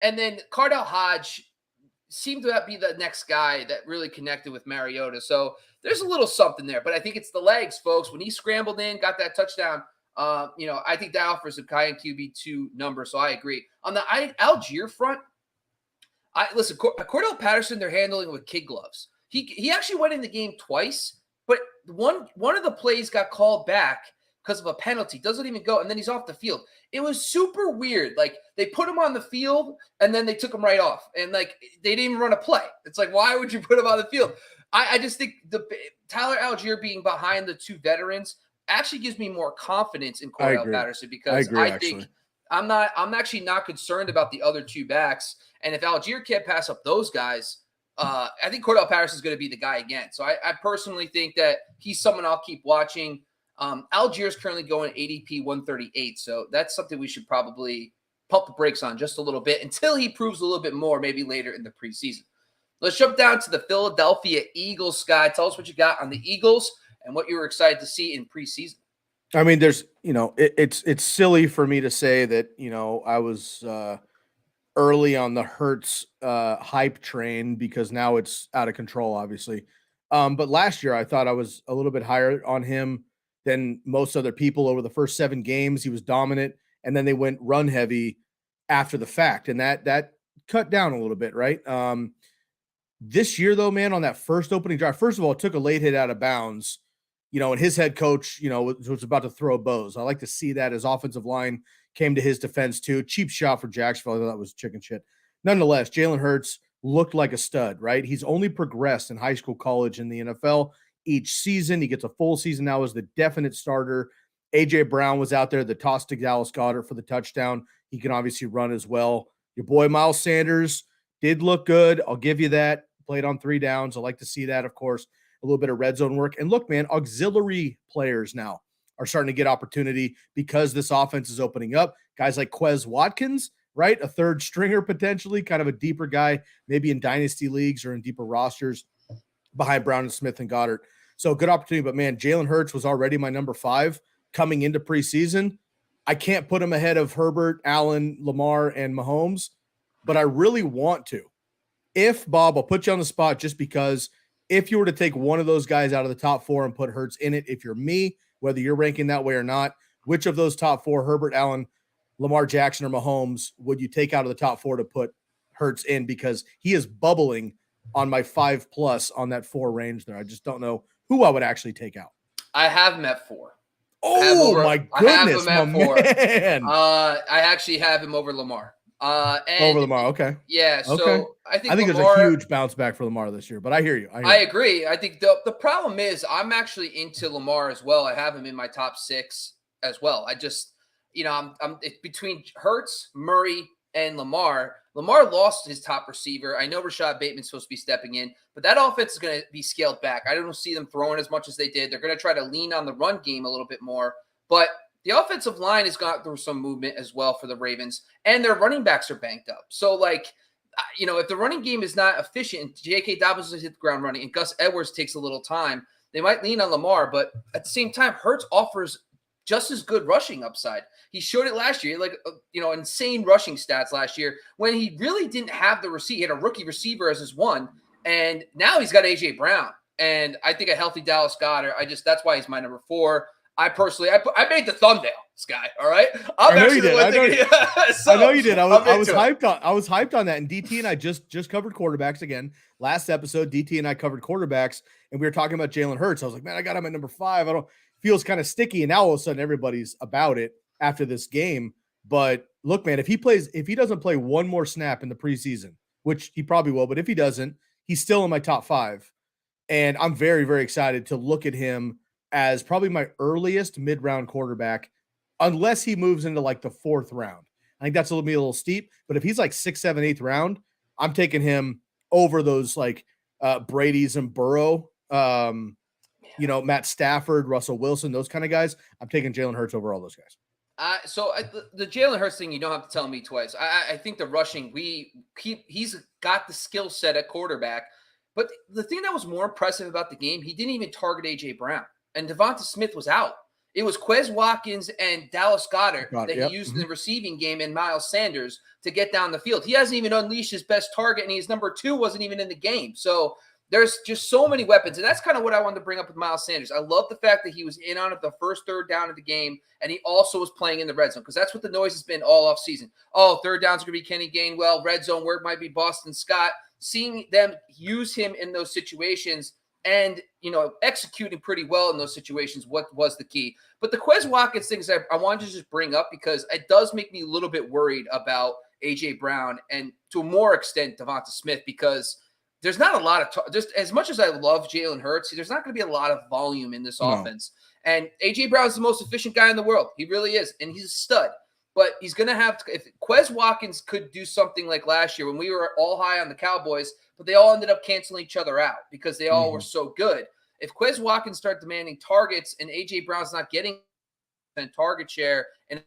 And then Cordell Hodge seemed to be the next guy that really connected with Mariota. So there's a little something there, but I think it's the legs, folks. When he scrambled in, got that touchdown, I think that offers a high QB2 number. So I agree. On the Algier front, listen, Cordell Patterson, they're handling with kid gloves. He actually went in the game twice, but one of the plays got called back because of a penalty. Doesn't even go, and then he's off the field. It was super weird. Like, they put him on the field, and then they took him right off. And, like, they didn't even run a play. It's like, why would you put him on the field? I just think Tyler Algier being behind the two veterans actually gives me more confidence in Cordell Patterson, because I think I'm actually not concerned about the other two backs. And if Algier can't pass up those guys, I think Cordell Patterson is going to be the guy again. So I personally think that he's someone I'll keep watching. Algier is currently going ADP 138. So that's something we should probably pump the brakes on just a little bit until he proves a little bit more, maybe later in the preseason. Let's jump down to the Philadelphia Eagles, Sky. Tell us what you got on the Eagles and what you were excited to see in preseason. I mean, there's, it's silly for me to say that, I was early on the Hurts hype train, because now it's out of control, obviously. But last year I thought I was a little bit higher on him than most other people. Over the first 7 games, he was dominant, and then they went run heavy after the fact, and that cut down a little bit, right? This year, though, man, on that first opening drive, first of all, it took a late hit out of bounds, and his head coach, was about to throw bows. I like to see that. His offensive line came to his defense too. Cheap shot for Jacksonville. I thought that was chicken shit. Nonetheless, Jalen Hurts looked like a stud, right? He's only progressed in high school, college, and the NFL each season. He gets a full season now as the definite starter. A.J. Brown was out there, the toss to Dallas Goedert for the touchdown. He can obviously run as well. Your boy Miles Sanders did look good. I'll give you that. Played on 3 downs. I like to see that, of course. A little bit of red zone work. And look, man, auxiliary players now are starting to get opportunity because this offense is opening up. Guys like Quez Watkins, right? A third stringer potentially, kind of a deeper guy, maybe in dynasty leagues or in deeper rosters behind Brown and Smith and Goddard. So good opportunity. But, man, Jalen Hurts was already my number 5 coming into preseason. I can't put him ahead of Herbert, Allen, Lamar, and Mahomes, but I really want to. Bob, I'll put you on the spot just because if you were to take one of those guys out of the top 4 and put Hurts in it, if you're me, whether you're ranking that way or not, which of those top 4, Herbert, Allen, Lamar Jackson, or Mahomes, would you take out of the top 4 to put Hurts in? Because he is bubbling on my 5+ on that 4 range there. I just don't know who I would actually take out. I have him at 4. Oh, my goodness, my man. I actually have him over Lamar. Over Lamar, okay. Yeah, so okay. I think Lamar, there's a huge bounce back for Lamar this year, but I hear you. I agree. I think the problem is I'm actually into Lamar as well. I have him in my top 6 as well. I just, I'm it's between Hurts, Murray, and Lamar. Lamar lost his top receiver. I know Rashad Bateman's supposed to be stepping in, but that offense is going to be scaled back. I don't see them throwing as much as they did. They're going to try to lean on the run game a little bit more, but the offensive line has gone through some movement as well for the Ravens, and their running backs are banked up. So, if the running game is not efficient, J.K. Dobbins has hit the ground running, and Gus Edwards takes a little time, they might lean on Lamar, but at the same time, Hurts offers just as good rushing upside. He showed it last year, insane rushing stats last year when he really didn't have the receiver. He had a rookie receiver as his one, and now he's got A.J. Brown. And I think a healthy Dallas Goedert, that's why he's my number 4. I personally, I made the thumbnail, Sky. All right, I know you did. I know you did. I was hyped on that. And DT and I just covered quarterbacks again. Last episode, DT and I covered quarterbacks, and we were talking about Jalen Hurts. I was like, man, I got him at number 5. Feels kind of sticky. And now all of a sudden, everybody's about it after this game. But look, man, if he doesn't play one more snap in the preseason, which he probably will, but if he doesn't, he's still in my top 5. And I'm very, very excited to look at him as probably my earliest mid-round quarterback, unless he moves into the 4th round. I think that's a little steep, but if he's 6th, 7th, 8th round, I'm taking him over those Brady's and Burrow, Matt Stafford, Russell Wilson, those kind of guys. I'm taking Jalen Hurts over all those guys. The Jalen Hurts thing, you don't have to tell me twice. I think the rushing, he's got the skill set at quarterback, but the thing that was more impressive about the game, he didn't even target A.J. Brown. And Devonta Smith was out. It was Quez Watkins and Dallas Goedert that he yep. used in the receiving game and Miles Sanders to get down the field. He hasn't even unleashed his best target, and his number 2 wasn't even in the game. So there's just so many weapons, and that's kind of what I wanted to bring up with Miles Sanders. I love the fact that he was in on it the first third down of the game, and he also was playing in the red zone, because that's what the noise has been all off season. Oh, third down's going to be Kenny Gainwell. Red zone, where it might be Boston Scott. Seeing them use him in those situations and, executing pretty well in those situations, what was the key. But the Quez Watkins things I wanted to just bring up, because it does make me a little bit worried about A.J. Brown and, to a more extent, Devonta Smith, because there's not a lot of just as much as I love Jalen Hurts, there's not going to be a lot of volume in this offense. And A.J. Brown's the most efficient guy in the world. He really is, and he's a stud. But he's going to have to – if Quez Watkins could do something like last year when we were all high on the Cowboys, but they all ended up canceling each other out because they all were so good. If Quez Watkins start demanding targets and A.J. Brown's not getting target share and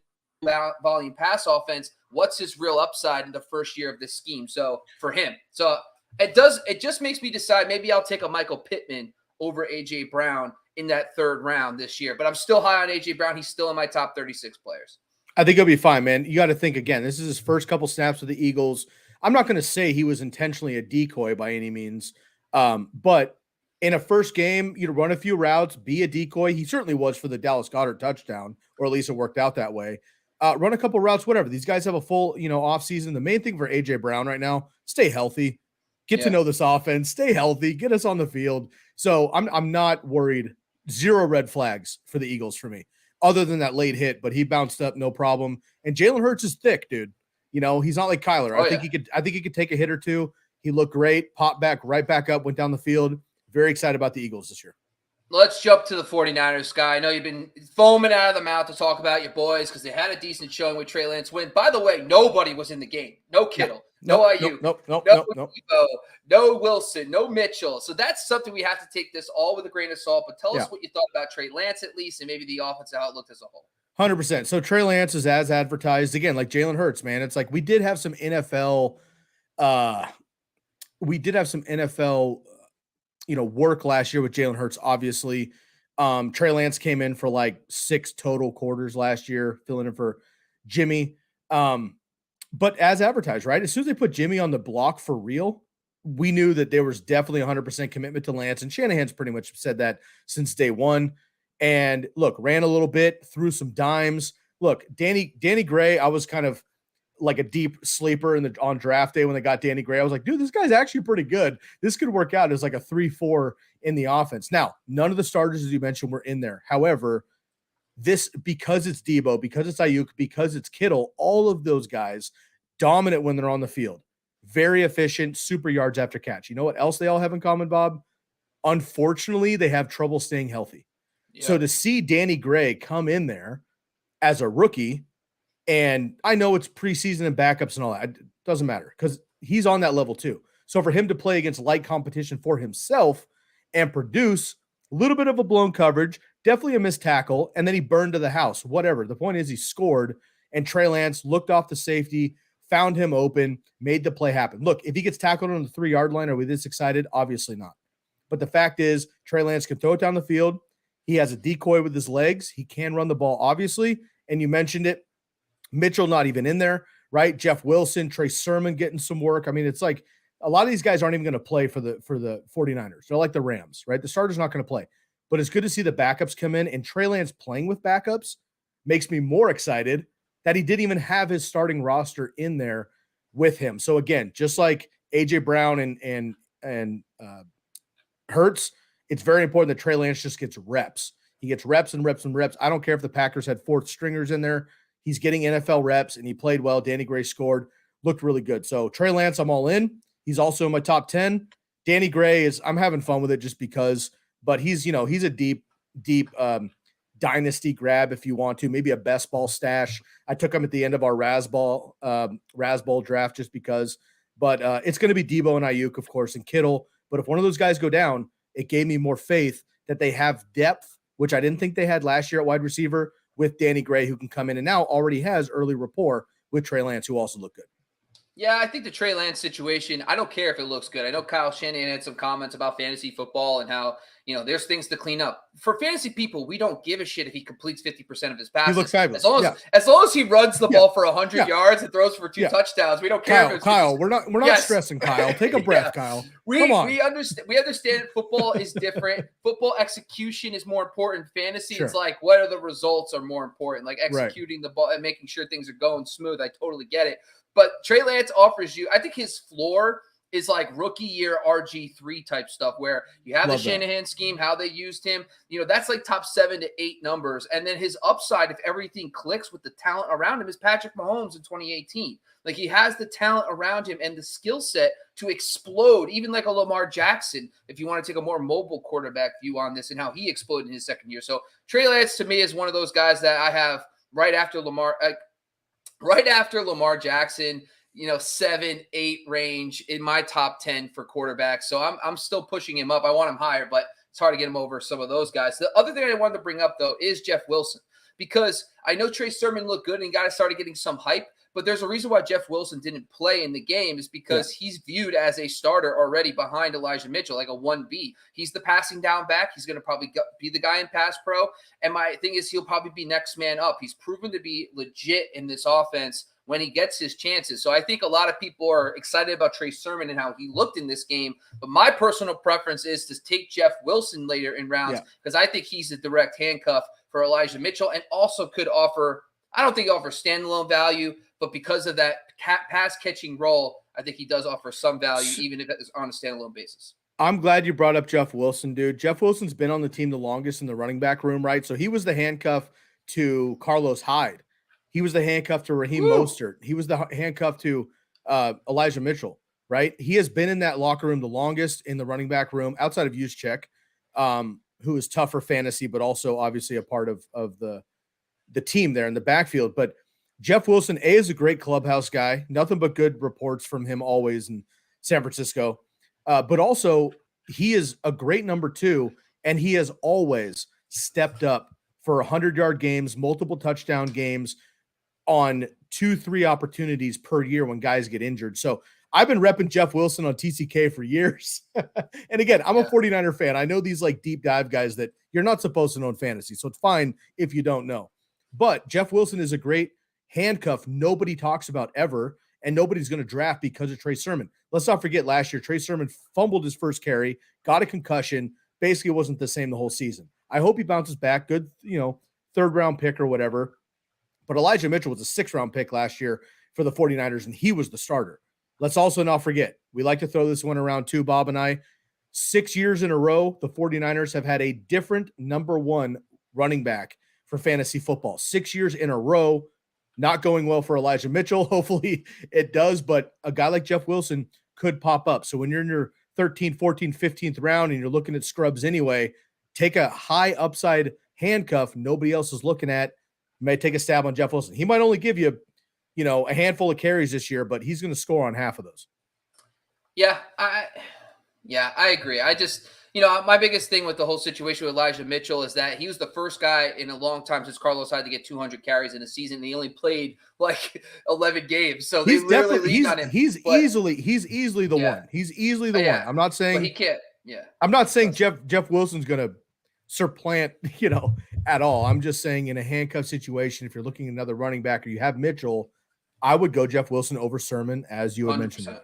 volume pass offense, what's his real upside in the first year of this scheme? So for him. So it just makes me decide maybe I'll take a Michael Pittman over A.J. Brown in that third round this year. But I'm still high on A.J. Brown. He's still in my top 36 players. I think he'll be fine, man. You got to think again. This is his first couple snaps with the Eagles. I'm not going to say he was intentionally a decoy by any means, but in a first game, run a few routes, be a decoy. He certainly was for the Dallas Goedert touchdown, or at least it worked out that way. Run a couple routes, whatever. These guys have a full, off season. The main thing for A.J. Brown right now: stay healthy, get to know this offense, stay healthy, get us on the field. So I'm not worried. Zero red flags for the Eagles for me, other than that late hit, but he bounced up, no problem. And Jalen Hurts is thick, dude. He's not like Kyler. I think he could take a hit or two. He looked great, popped back, right back up, went down the field. Very excited about the Eagles this year. Let's jump to the 49ers, Sky. I know you've been foaming out of the mouth to talk about your boys because they had a decent showing with Trey Lance win. By the way, nobody was in the game. No Kittle, no Ayuk, no Debo, no Wilson, no Mitchell. So that's something we have to take this all with a grain of salt. But tell us what you thought about Trey Lance at least, and maybe the offensive outlook as a whole. 100%. So Trey Lance is as advertised. Again, like Jalen Hurts, man. It's like we did have some NFL work last year with Jalen Hurts, obviously. Trey Lance came in for like 6 total quarters last year, filling in for Jimmy. But as advertised, right? As soon as they put Jimmy on the block for real, we knew that there was definitely 100% commitment to Lance. And Shanahan's pretty much said that since day one. And look, ran a little bit, threw some dimes. Look, Danny Gray, I was kind of like a deep sleeper on draft day when they got Danny Gray. I was like, dude, this guy's actually pretty good. This could work out as like a 3-4 in the offense. Now, none of the starters, as you mentioned, were in there. However, because it's Debo, because it's Ayuk, because it's Kittle, all of those guys dominant when they're on the field. Very efficient, super yards after catch. You know what else they all have in common, Bob? Unfortunately, they have trouble staying healthy. Yeah. So to see Danny Gray come in there as a rookie, and I know it's preseason and backups and all that, it doesn't matter because he's on that level too. So for him to play against light competition for himself and produce a little bit of a blown coverage, definitely a missed tackle, and then he burned to the house, whatever. The point is he scored, and Trey Lance looked off the safety, found him open, made the play happen. Look, if he gets tackled on the 3-yard line, are we this excited? Obviously not. But the fact is, Trey Lance can throw it down the field. He has a decoy with his legs. He can run the ball, obviously. And you mentioned it. Mitchell not even in there, right? Jeff Wilson, Trey Sermon getting some work. I mean, it's like a lot of these guys aren't even going to play for the 49ers. They're like the Rams, right? The starter's not going to play. But it's good to see the backups come in. And Trey Lance playing with backups makes me more excited that he didn't even have his starting roster in there with him. So again, just like A.J. Brown and Hurts, it's very important that Trey Lance just gets reps. He gets reps and reps and reps. I don't care if the Packers had 4th stringers in there. He's getting NFL reps, and he played well. Danny Gray scored, looked really good. So Trey Lance, I'm all in. He's also in my top 10. Danny Gray I'm having fun with it just because, but he's a deep dynasty grab if you want to, maybe a best ball stash. I took him at the end of our Razzball draft just because, but it's going to be Debo and Ayuk, of course, and Kittle. But if one of those guys go down, it gave me more faith that they have depth, which I didn't think they had last year at wide receiver, with Danny Gray, who can come in and now already has early rapport with Trey Lance, who also looked good. Yeah, I think the Trey Lance situation, I don't care if it looks good. I know Kyle Shanahan had some comments about fantasy football and how, there's things to clean up. For fantasy people, we don't give a shit if he completes 50% of his He looks passes. fabulous. As long as he runs the ball for 100 yards and throws for 2 touchdowns, we don't care. Kyle, we're not stressing, Kyle. Take a breath, Kyle. Come on. We understand football is different. Football execution is more important. Fantasy, It's like, what are the results are more important, like executing the ball and making sure things are going smooth. I totally get it. But Trey Lance offers you, I think his floor is like rookie year RG3 type stuff where you have the Shanahan scheme, how they used him. That's like top 7 to 8 numbers. And then his upside, if everything clicks with the talent around him, is Patrick Mahomes in 2018. Like he has the talent around him and the skill set to explode, even like a Lamar Jackson, if you want to take a more mobile quarterback view on this and how he exploded in his second year. So Trey Lance to me is one of those guys that I have right after Lamar Jackson, 7, 8 range in my top 10 for quarterbacks. So I'm still pushing him up. I want him higher, but it's hard to get him over some of those guys. The other thing I wanted to bring up, though, is Jeff Wilson, because I know Trey Sermon looked good and got started getting some hype, but there's a reason why Jeff Wilson didn't play in the game is because he's viewed as a starter already behind Elijah Mitchell, like a 1B. He's the passing down back. He's going to probably be the guy in pass pro. And my thing is he'll probably be next man up. He's proven to be legit in this offense when he gets his chances. So I think a lot of people are excited about Trey Sermon and how he looked in this game. But my personal preference is to take Jeff Wilson later in rounds because I think he's a direct handcuff for Elijah Mitchell and also could offer, I don't think he offers standalone value, but because of that pass catching role, I think he does offer some value, even if it's on a standalone basis. I'm glad you brought up Jeff Wilson, dude. Jeff Wilson's been on the team the longest in the running back room, right? So he was the handcuff to Carlos Hyde. He was the handcuff to Raheem Mostert. He was the handcuff to Elijah Mitchell, right? He has been in that locker room the longest in the running back room outside of Juszczyk, who is tough for fantasy, but also obviously a part of the team there in the backfield. But Jeff Wilson, is a great clubhouse guy. Nothing but good reports from him always in San Francisco. But also, he is a great number 2, and he has always stepped up for 100-yard games, multiple touchdown games on 2-3 opportunities per year when guys get injured. So I've been repping Jeff Wilson on TCK for years. And again, I'm a 49er fan. I know these like deep dive guys that you're not supposed to know in fantasy. So it's fine if you don't know. But Jeff Wilson is a great handcuff nobody talks about ever, and nobody's going to draft because of Trey Sermon. Let's not forget last year, Trey Sermon fumbled his first carry, got a concussion, basically wasn't the same the whole season. I hope he bounces back. Good, 3rd round pick or whatever. But Elijah Mitchell was a 6th round pick last year for the 49ers, and he was the starter. Let's also not forget, we like to throw this one around too, Bob and I. 6 years in a row, the 49ers have had a different number 1 running back for fantasy football. 6 years in a row, not going well for Elijah Mitchell. Hopefully it does, but a guy like Jeff Wilson could pop up. So when you're in your 13th, 14th, 15th round and you're looking at scrubs anyway, take a high upside handcuff nobody else is looking at. You may take a stab on Jeff Wilson. He might only give you, a handful of carries this year, but he's going to score on half of those. Yeah, I agree. I just, my biggest thing with the whole situation with Elijah Mitchell is that he was the first guy in a long time since Carlos Hyde to get 200 carries in a season. And he only played like 11 games. So they literally leaned on him. He's easily the one. He's easily the one. I'm not saying he can't. Yeah. I'm not saying Jeff Wilson's going to supplant, at all. I'm just saying in a handcuff situation, if you're looking at another running back or you have Mitchell, I would go Jeff Wilson over Sermon, as you had 100%. Mentioned.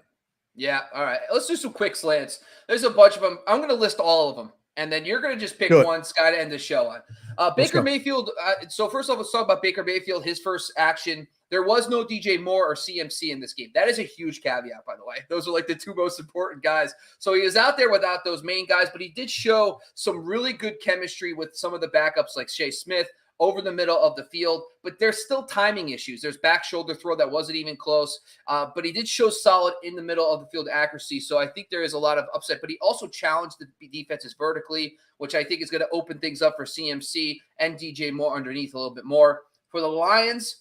Yeah. All right. Let's do some quick slants. There's a bunch of them. I'm going to list all of them, and then you're going to just pick one, Sky, to end the show on. Baker Mayfield. So first off, let's talk about Baker Mayfield. His first action. There was no DJ Moore or CMC in this game. That is a huge caveat, by the way. Those are like the 2 most important guys. So he was out there without those main guys, but he did show some really good chemistry with some of the backups like Shea Smith over the middle of the field. But there's still timing issues. There's back shoulder throw that wasn't even close. But he did show solid in the middle of the field accuracy. So I think there is a lot of upside. But he also challenged the defenses vertically, which I think is going to open things up for CMC and DJ Moore underneath a little bit more. For the Lions,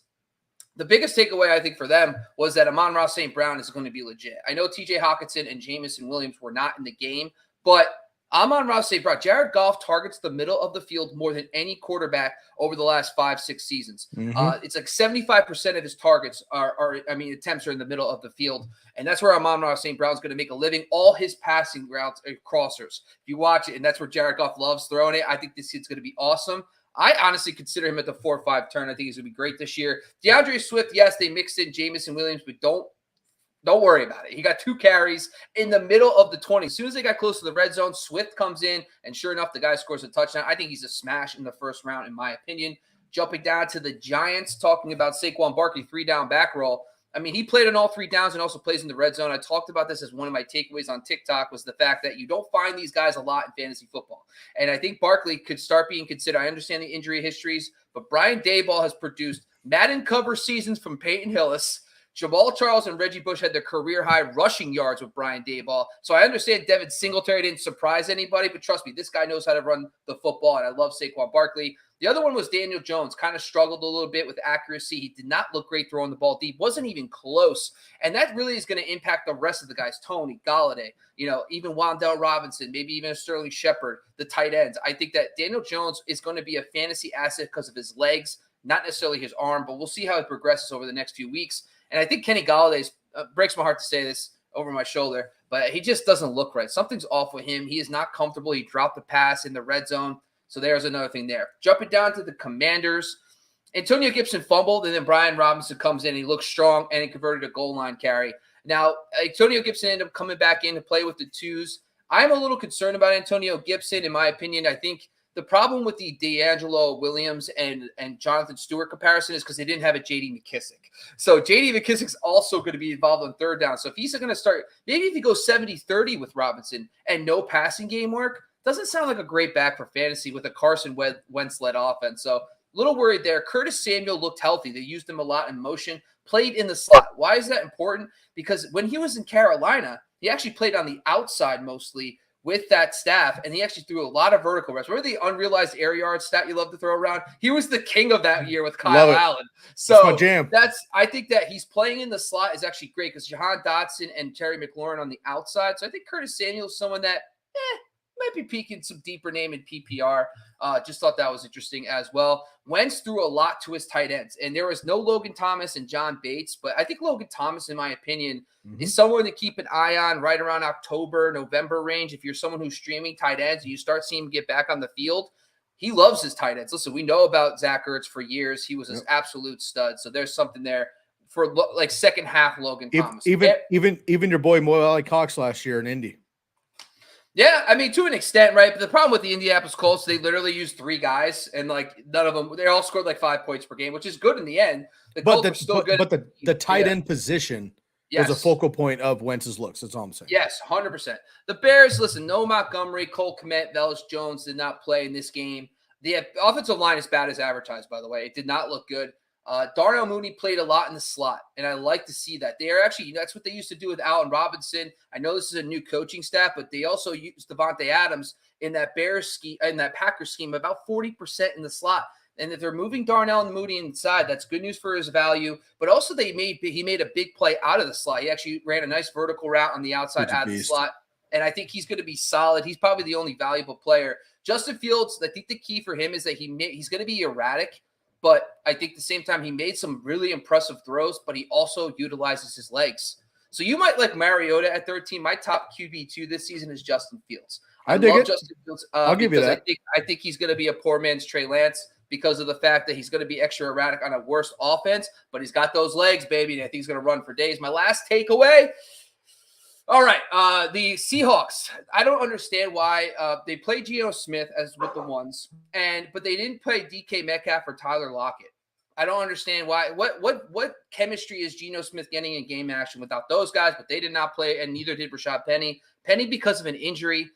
the biggest takeaway, I think, for them was that Amon-Ra St. Brown is going to be legit. I know TJ Hawkinson and Jamison Williams were not in the game, but Amon-Ra St. Brown. Jared Goff targets the middle of the field more than any quarterback over the last 5-6 seasons. It's like 75% of his targets attempts are in the middle of the field. And that's where Amon-Ra St. Brown is going to make a living. All his passing routes are crossers. If you watch it, and that's where Jared Goff loves throwing it, I think this kid's going to be awesome. I honestly consider him at the 4-5 turn. I think he's going to be great this year. DeAndre Swift, yes, they mixed in Jamison Williams, but don't worry about it. He got 2 carries in the middle of the 20. As soon as they got close to the red zone, Swift comes in, and sure enough, the guy scores a touchdown. I think he's a smash in the first round, in my opinion. Jumping down to the Giants, talking about Saquon Barkley, 3-down back roll. I mean, he played on all 3 downs and also plays in the red zone. I talked about this as one of my takeaways on TikTok, was the fact that you don't find these guys a lot in fantasy football. And I think Barkley could start being considered. I understand the injury histories, but Brian Daboll has produced Madden cover seasons from Peyton Hillis. Jamal Charles and Reggie Bush had their career-high rushing yards with Brian Daboll. So I understand Devin Singletary didn't surprise anybody, but trust me, this guy knows how to run the football, and I love Saquon Barkley. The other one was Daniel Jones, kind of struggled a little bit with accuracy. He did not look great throwing the ball deep, wasn't even close, and that really is going to impact the rest of the guys, Tony, Galladay, even Wan'Dale Robinson, maybe even Sterling Shepard, the tight ends. I think that Daniel Jones is going to be a fantasy asset because of his legs, not necessarily his arm, but we'll see how it progresses over the next few weeks. And I think Kenny Galladay's breaks my heart to say this over my shoulder, but he just doesn't look right. Something's off with him. He is not comfortable. He dropped the pass in the red zone. So there's another thing there. Jumping down to the Commanders, Antonio Gibson fumbled, and then Brian Robinson comes in. He looks strong, and he converted a goal line carry. Now, Antonio Gibson ended up coming back in to play with the 2s. I'm a little concerned about Antonio Gibson. In my opinion, I think the problem with the D'Angelo Williams and Jonathan Stewart comparison is because they didn't have a J.D. McKissick. So J.D. McKissick's also going to be involved on 3rd down. So if he's going to start, maybe if he goes 70-30 with Robinson and no passing game work, doesn't sound like a great back for fantasy with a Carson Wentz-led offense. So a little worried there. Curtis Samuel looked healthy. They used him a lot in motion, played in the slot. Why is that important? Because when he was in Carolina, he actually played on the outside mostly with that staff, and he actually threw a lot of vertical reps. Remember the unrealized air yard stat you love to throw around? He was the king of that year with Kyle Allen. So that's my jam. I think that he's playing in the slot is actually great because Jahan Dotson and Terry McLaurin on the outside. So I think Curtis Samuel is someone that might be peaking some deeper name in PPR. Just thought that was interesting as well. Wentz threw a lot to his tight ends, and there was no Logan Thomas and John Bates, but I think Logan Thomas, in my opinion, is someone to keep an eye on right around October, November range. If you're someone who's streaming tight ends and you start seeing him get back on the field, he loves his tight ends. Listen, we know about Zach Ertz for years. He was an absolute stud. So there's something there for like second half Logan Thomas. Even your boy Mo Ali Cox last year in Indy. Yeah, I mean, to an extent, right? But the problem with the Indianapolis Colts, they literally used 3 guys, and like none of them, they all scored like 5 points per game, which is good in the end. The tight end position was a focal point of Wentz's looks. That's all I'm saying. Yes, 100%. The Bears, listen, no Montgomery, Cole Kmet, Velus Jones did not play in this game. The offensive line is bad as advertised, by the way. It did not look good. Darnell Mooney played a lot in the slot, and I like to see that. They are actually, that's what they used to do with Allen Robinson. I know this is a new coaching staff, but they also used Devontae Adams in that Bears scheme, in that Packers scheme, about 40% in the slot. And if they're moving Darnell and Mooney inside, that's good news for his value. But also he made a big play out of the slot. He actually ran a nice vertical route on the outside out of the slot. And I think he's going to be solid. He's probably the only valuable player. Justin Fields, I think the key for him is that he's going to be erratic. But I think at the same time, he made some really impressive throws, but he also utilizes his legs. So you might like Mariota at 13. My top QB2 this season is Justin Fields. I love Justin Fields. I'll give you that. I think he's going to be a poor man's Trey Lance because of the fact that he's going to be extra erratic on a worse offense, but he's got those legs, baby, and I think he's going to run for days. My last takeaway. All right, the Seahawks. I don't understand why they played Geno Smith as with the ones, but they didn't play DK Metcalf or Tyler Lockett. I don't understand why. What chemistry is Geno Smith getting in game action without those guys? But they did not play, and neither did Rashad Penny. Penny because of an injury.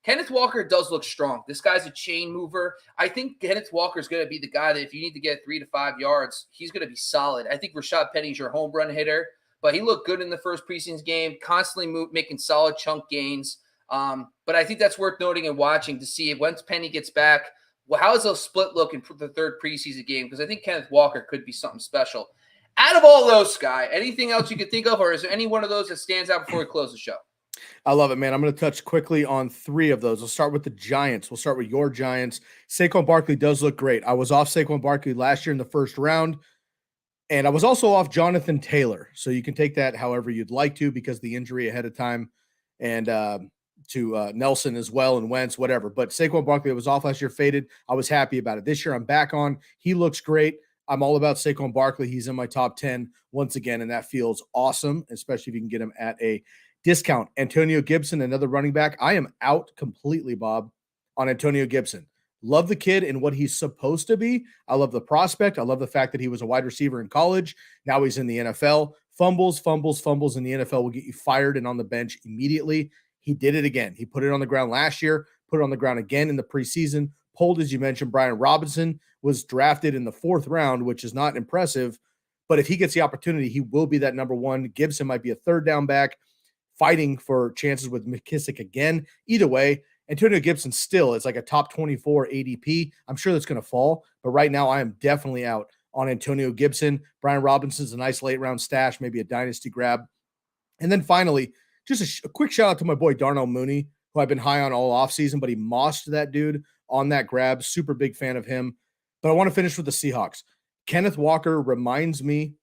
Kenneth Walker does look strong. This guy's a chain mover. I think Kenneth Walker is going to be the guy that if you need to get 3 to 5 yards, he's going to be solid. I think Rashad Penny's your home run hitter. But he looked good in the first preseason game, constantly making solid chunk gains. But I think that's worth noting and watching to see if once Penny gets back, well, how does a split look in the third preseason game? Because I think Kenneth Walker could be something special. Out of all those, Sky, anything else you could think of, or is there any one of those that stands out before we close the show? I love it, man. I'm going to touch quickly on 3 of those. We'll start with the Giants. We'll start with your Giants. Saquon Barkley does look great. I was off Saquon Barkley last year in the first round, and I was also off Jonathan Taylor. So you can take that however you'd like to because the injury ahead of time, and to Nelson as well and Wentz, whatever. But Saquon Barkley, I was off last year, faded. I was happy about it. This year I'm back on. He looks great. I'm all about Saquon Barkley. He's in my top 10 once again, and that feels awesome, especially if you can get him at a discount. Antonio Gibson, another running back. I am out completely, Bob, on Antonio Gibson. Love the kid and what he's supposed to be. I love the prospect. I love the fact that he was a wide receiver in college. Now he's in the NFL. Fumbles in the NFL will get you fired and on the bench immediately. He did it again. He put it on the ground last year, put it on the ground again in the preseason. Pulled, as you mentioned, Brian Robinson, was drafted in the 4th round, which is not impressive. But if he gets the opportunity, he will be that number 1. Gibson might be a 3rd down back, fighting for chances with McKissick again. Either way, Antonio Gibson still is like a top 24 ADP. I'm sure that's going to fall, but right now I am definitely out on Antonio Gibson. Brian Robinson's a nice late round stash, maybe a dynasty grab. And then finally, just a quick shout out to my boy Darnell Mooney, who I've been high on all offseason, but he mossed that dude on that grab. Super big fan of him. But I want to finish with the Seahawks. Kenneth Walker reminds me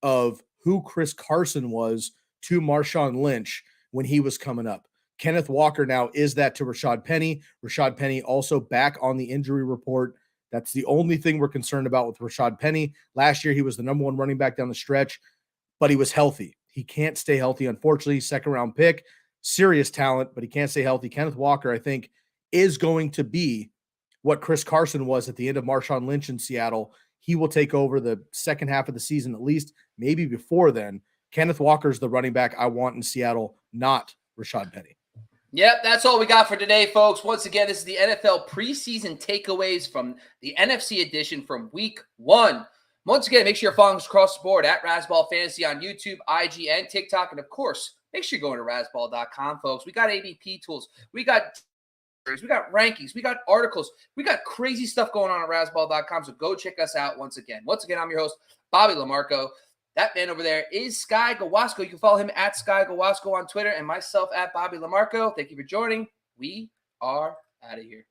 of who Chris Carson was to Marshawn Lynch when he was coming up. Kenneth Walker now is that to Rashad Penny. Rashad Penny also back on the injury report. That's the only thing we're concerned about with Rashad Penny. Last year, he was the number 1 running back down the stretch, but he was healthy. He can't stay healthy, unfortunately. 2nd-round pick, serious talent, but he can't stay healthy. Kenneth Walker, I think, is going to be what Chris Carson was at the end of Marshawn Lynch in Seattle. He will take over the second half of the season, at least, maybe before then. Kenneth Walker's the running back I want in Seattle, not Rashad Penny. Yep, that's all we got for today, folks. Once again, this is the NFL preseason takeaways from the NFC edition from week 1. Once again, make sure you're following us across the board at Razzball Fantasy on YouTube, IG, and TikTok. And of course, make sure you're going to Razzball.com, folks. We got ADP tools. We got rankings. We got articles. We got crazy stuff going on at Razzball.com. So go check us out once again. Once again, I'm your host, Bobby LaMarco. That man over there is Sky Guasco. You can follow him at Sky Guasco on Twitter and myself at Bobby LaMarco. Thank you for joining. We are out of here.